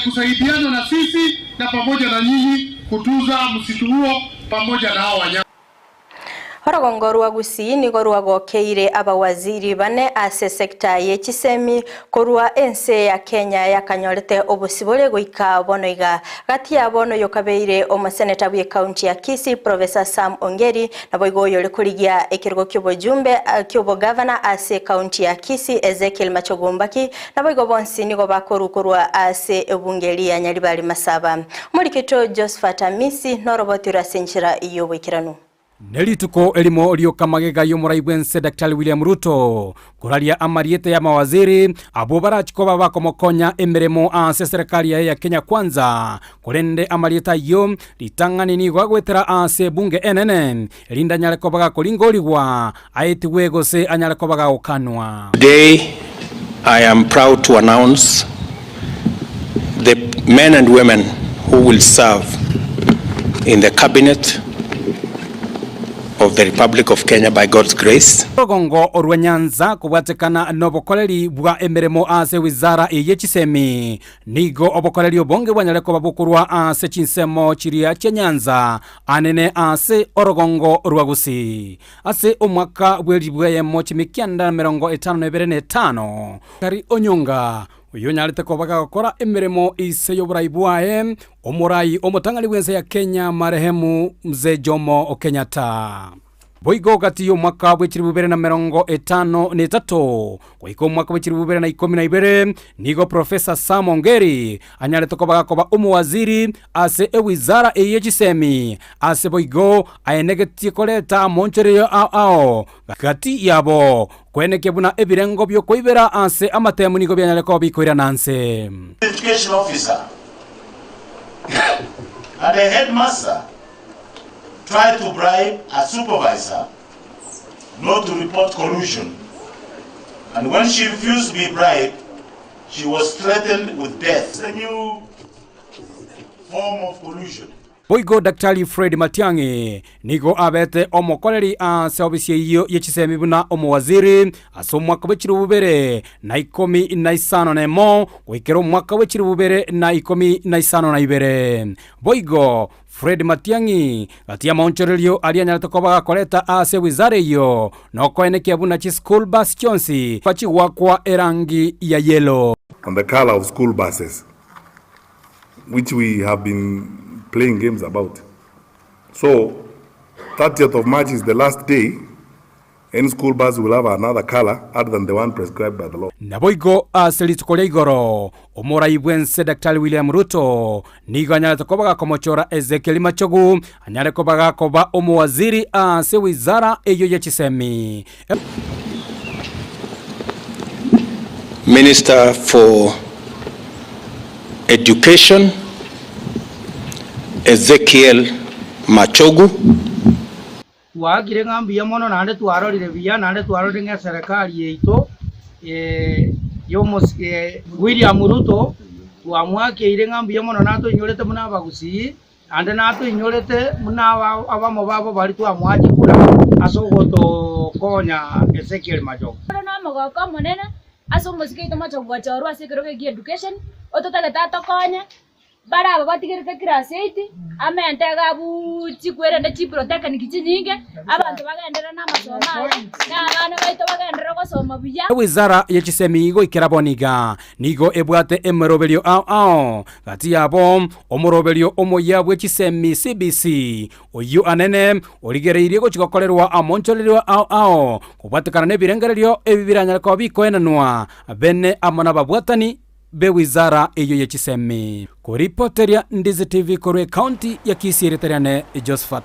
kusaidiana na sisi na pamoja na nyinyi kutunza msitu huo pamoja na hao wanyama. Orogongo rwa Gusii ni gorwa gokeire abawaziri bane ase sekta y'ekisemi korwa ense ya Kenya yakanyorete obusibole goika bonoiga gati ya bono yokabeire omuseneta bwe county ya Kisii Professor Sam Ongeri nabo igoyo lekurigia ekirgo ky'obujumbe ky'obo governor ase county ya Kisii Ezekiel Machogu nabo igo bonsi nigo bakorukorwa ase ebungeri ya Nyaribali Masaba Mulikito Josephat Amisi norobotira senchira iyo bwikiranu Nelituko elimo liokamagega yomuraibwense Dr. William Ruto kuralia amariete ya mawaziri abo barachikoba bakomokonya emeremo ase serikali ya Kenya kwanza kurende amarieta yo litangani ni gwagwetera ase bunge NNN linda nyaleko baga kolingoliwa aitiwe gose anyaleko baga okanwa. Today I am proud to announce the men and women who will serve in the cabinet of the Republic of Kenya by God's grace. Orogongo orwenyanza kubwatekana nobokoleri bwa emeremo ase wizara y'ekisemi nigo obokoleri obonge bwanyaleko babukurwa ase chinsemo chiria chenyanza anene ase Orogongo rwa Gusii ase omwaka bwelibweyemo chimikianda 55 kari Onyonka uyu nyalite kobaga gukora emeremo ise yoburayibwae omurai omutangani bwense ya Kenya marehemu Mzee Jomo Kenyatta. Boigo gati yo mwaka bwechiri 2053 goiko mwaka bwechiri 2012 nigo Professor Sam Ongeri anyalite kobaga koba umuwaziri ase ewizara y'ekisemi ase boigo ayenegetie koleta monchereyo ao gati yabo kweneke buna ebirengo byo koibera ase amatemu nigo byanyaleko bikoira nanse. Education officer and a headmaster tried to bribe a supervisor not to report collusion, and when she refused to be bribed, she was threatened with death. It's a new form of collusion. Boigo Dr. Fred Matiang'I nigo abete omokoleri ase obisiye iyo yekisemi buna omuwaziri ase omwaka bw'ekiri 2015 goikera omwaka bw'ekiri 2012. Boigo Fred Matiang'I gati ya maoncherelio alianyalite kobaga koleta ase wizara iyo nokoenekia buna chi school bus chonsi pachiwakwa erangi ya yellow. On the color of school buses, which we have been playing games about. So 30th of March is the last day. Any school bus will have another color other than the one prescribed by the law. Naboigo aselitukolea igoro omurai bwense Dr. William Ruto nigo anyalite kobaga komochora Ezekiel Machogu anyalite kobaga koba omuwaziri ase wizara eyo y'ekisemi. Minister for Education Ezekiel Machogu. Wagire ngambi ya mono nande twarorire biya nande twarorire nge serikali yeito yomos William Ruto wamwakeire ngambi ya mono nato inyorete muna Gusii ande nato inyorete muna abamo babo bari twamwajikura asogoto konya Ezekiel Machogu na mogoko monene aso musikeito Machogu achorwa asekeroge gi education ototale tato konya bara batigirite class 8 amente gabu chikwerende chiproteka nikichinyinge abantu bagendera na masomo na bana baito bagendera gusoma buya. Wizara y'ekisemi igo ikeraboniga nigo ebwate emerobelio ao gati yabo omurobelio omoya bw'ekisemi CBC oyu anene origereirie gochigokorerwa amoncholelio ao kubwatekana nebirengerelio ebibiranyaleko bikoenanwa bene amana babwatani be wizara eyo y'ekisemi. Kuripoteria Ndizi TV korwe county ya Kisii Josephat